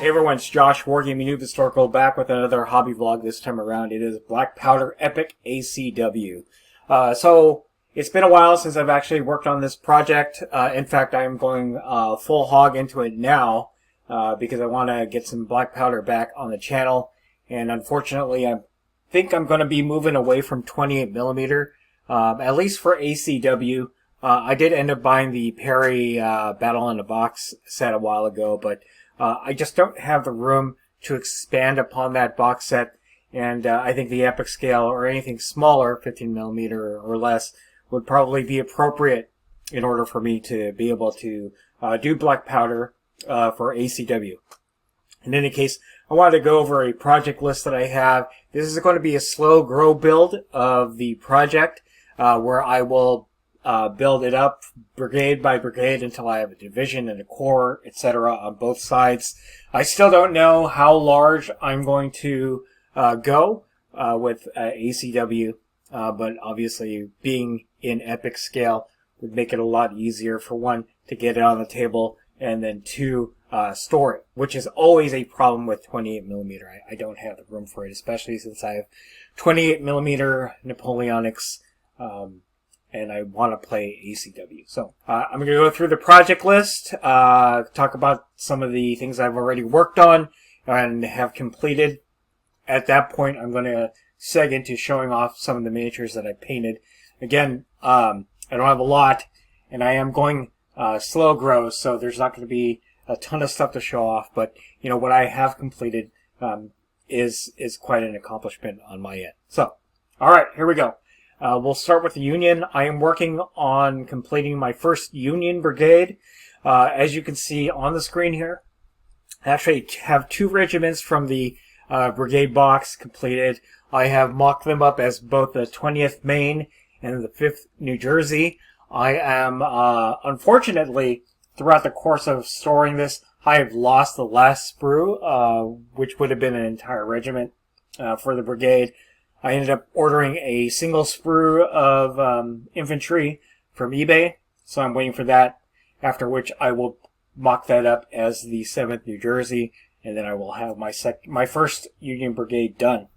Hey everyone, it's Josh, WarGamingNewb Historical, back with another hobby vlog. This time around it is Black Powder Epic ACW. So it's been a while since I've actually worked on this project. In fact, I'm going full hog into it now because I want to get some black powder back on the channel. And unfortunately, I think I'm going to be moving away from 28mm, at least for ACW. I did end up buying the Perry Battle in a Box set a while ago, but I just don't have the room to expand upon that box set, and I think the epic scale or anything smaller, 15mm or less, would probably be appropriate in order for me to be able to do black powder for ACW. In any case, I wanted to go over a project list that I have. This is going to be a slow grow build of the project where I will build it up brigade by brigade until I have a division and a corps, etc. on both sides. I still don't know how large I'm going to go with ACW, but obviously being in epic scale would make it a lot easier, for one, to get it on the table, and then two, store it, which is always a problem with 28mm. I don't have the room for it, especially since I have 28mm Napoleonics, and I want to play ACW. So I'm going to go through the project list, talk about some of the things I've already worked on and have completed. At that point, I'm going to seg into showing off some of the miniatures that I painted. Again, I don't have a lot, and I am going slow grow, so there's not going to be a ton of stuff to show off. But you know, what I have completed is quite an accomplishment on my end. So, all right, here we go. We'll start with the Union. I am working on completing my first Union brigade. As you can see on the screen here, I actually have two regiments from the brigade box completed. I have mocked them up as both the 20th Maine and the 5th New Jersey. I am, unfortunately, throughout the course of storing this, I have lost the last sprue, which would have been an entire regiment for the brigade. I ended up ordering a single sprue of infantry from eBay, so I'm waiting for that, after which I will mock that up as the 7th New Jersey, and then I will have my first Union Brigade done.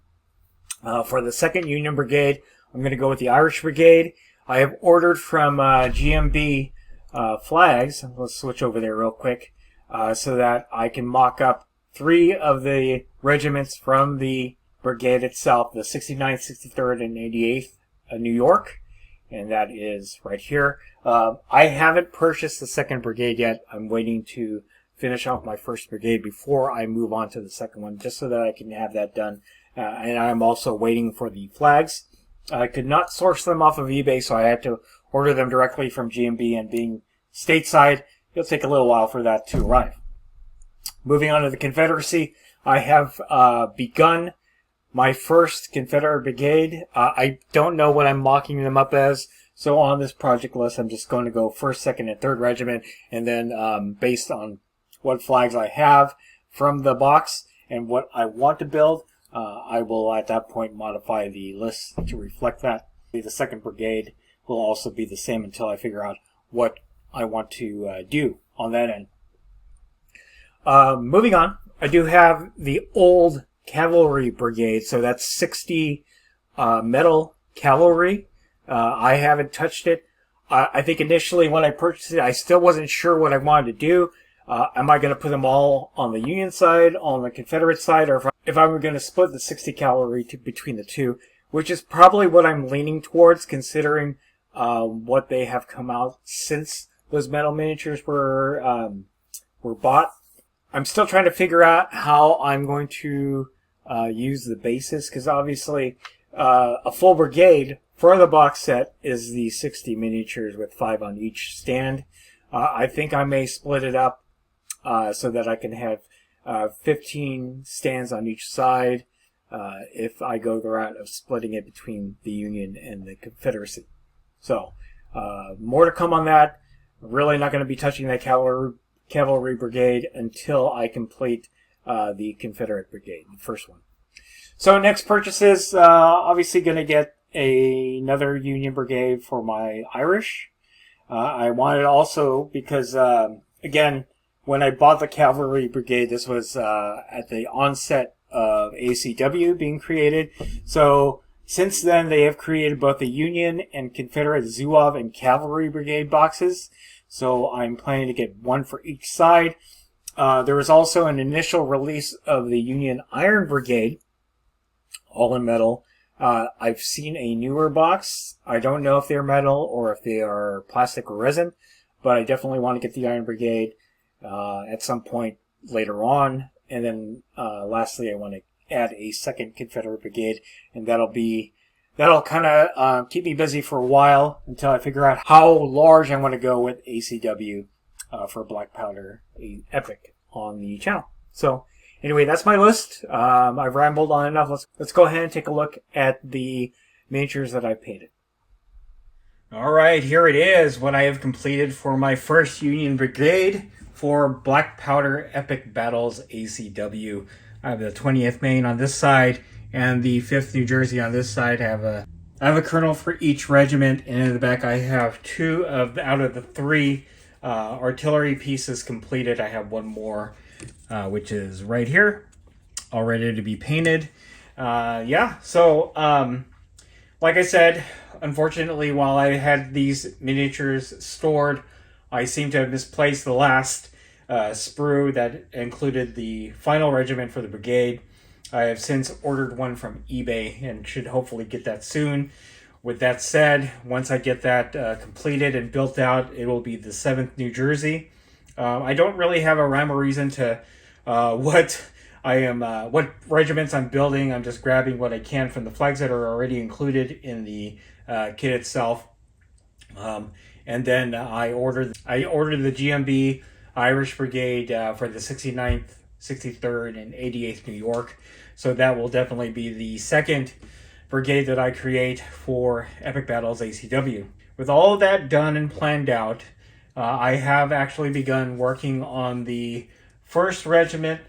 For the 2nd Union Brigade, I'm going to go with the Irish Brigade. I have ordered from GMB flags. Let's switch over there real quick, so that I can mock up 3 of the regiments from the brigade itself, the 69th, 63rd, and 88th New York, and that is right here. I haven't purchased the 2nd Brigade yet. I'm waiting to finish off my 1st Brigade before I move on to the 2nd one, just so that I can have that done. And I'm also waiting for the flags. I could not source them off of eBay, so I had to order them directly from GMB, and being stateside, it'll take a little while for that to arrive. Moving on to the Confederacy, I have begun my first Confederate Brigade. I don't know what I'm mocking them up as, so on this project list I'm just going to go 1st, 2nd, and 3rd Regiment, and then based on what flags I have from the box and what I want to build, I will at that point modify the list to reflect that. The 2nd Brigade will also be the same until I figure out what I want to do on that end. Moving on, I do have the old Cavalry Brigade, so that's 60 metal cavalry. I haven't touched it. I think initially when I purchased it, I still wasn't sure what I wanted to do. Am I going to put them all on the Union side, on the Confederate side, or if I were going to split the 60 cavalry between the two, which is probably what I'm leaning towards, considering what they have come out since those metal miniatures were bought. I'm still trying to figure out how I'm going to use the bases, because obviously a full brigade for the box set is the 60 miniatures with 5 on each stand. I think I may split it up so that I can have 15 stands on each side if I go the route of splitting it between the Union and the Confederacy. So more to come on that. I'm really not going to be touching that Cavalry Brigade until I complete the Confederate Brigade, the first one. So next purchases, obviously going to get another Union Brigade for my Irish. I wanted also, because again, when I bought the Cavalry Brigade, this was at the onset of ACW being created. So since then, they have created both the Union and Confederate Zouave and Cavalry Brigade boxes. So I'm planning to get one for each side. There was also an initial release of the Union Iron Brigade, all in metal. I've seen a newer box. I don't know if they're metal or if they are plastic or resin, but I definitely want to get the Iron Brigade at some point later on. And then lastly, I want to add a second Confederate Brigade, and that'll kind of keep me busy for a while until I figure out how large I want to go with ACW for Black Powder Epic on the channel. So anyway, that's my list. I've rambled on enough. Let's go ahead and take a look at the miniatures that I've painted. All right, here it is, what I have completed for my first Union Brigade for Black Powder Epic Battles ACW. I have the 20th Maine on this side and the 5th New Jersey on this side. I have a colonel for each regiment, and in the back I have two out of the three artillery pieces completed. I have one more, which is right here, all ready to be painted. So like I said, unfortunately, while I had these miniatures stored, I seem to have misplaced the last sprue that included the final regiment for the brigade. I have since ordered one from eBay and should hopefully get that soon. With that said, once I get that completed and built out, it will be the 7th New Jersey. I don't really have a rhyme or reason to what regiments I'm building. I'm just grabbing what I can from the flags that are already included in the kit itself. And then I ordered the GMB Irish Brigade for the 69th, 63rd, and 88th New York. So that will definitely be the second brigade that I create for Epic Battles ACW. With all of that done and planned out, I have actually begun working on the first regiment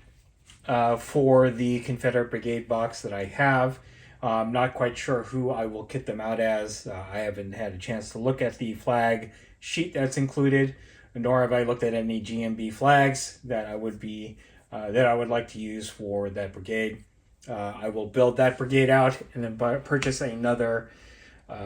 for the Confederate Brigade box that I have. I'm not quite sure who I will kit them out as. I haven't had a chance to look at the flag sheet that's included, nor have I looked at any GMB flags that I would like to use for that brigade. I will build that brigade out and then purchase another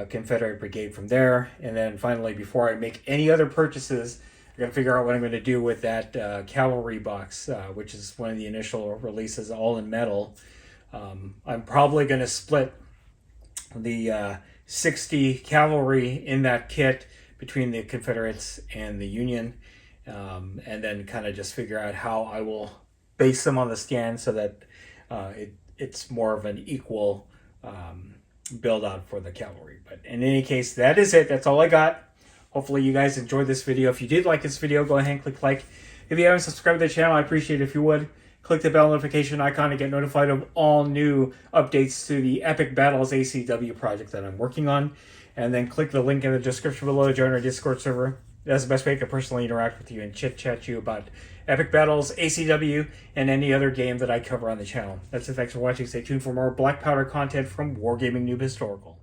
Confederate brigade from there. And then finally, before I make any other purchases, I got to figure out what I'm going to do with that cavalry box, which is one of the initial releases, all in metal. I'm probably going to split the 60 cavalry in that kit between the Confederates and the Union, and then kind of just figure out how I will base them on the stand so that it's more of an equal build out for the cavalry. But in any case, that is it. That's all I got. Hopefully you guys enjoyed this video. If you did like this video, go ahead and click like. If you haven't subscribed to the channel, I appreciate it if you would. Click the bell notification icon to get notified of all new updates to the Epic Battles ACW project that I'm working on. And then click the link in the description below to join our Discord server. That's the best way to personally interact with you and chit-chat you about Epic Battles, ACW, and any other game that I cover on the channel. That's it. Thanks for watching. Stay tuned for more Black Powder content from WarGamingNewb Historical.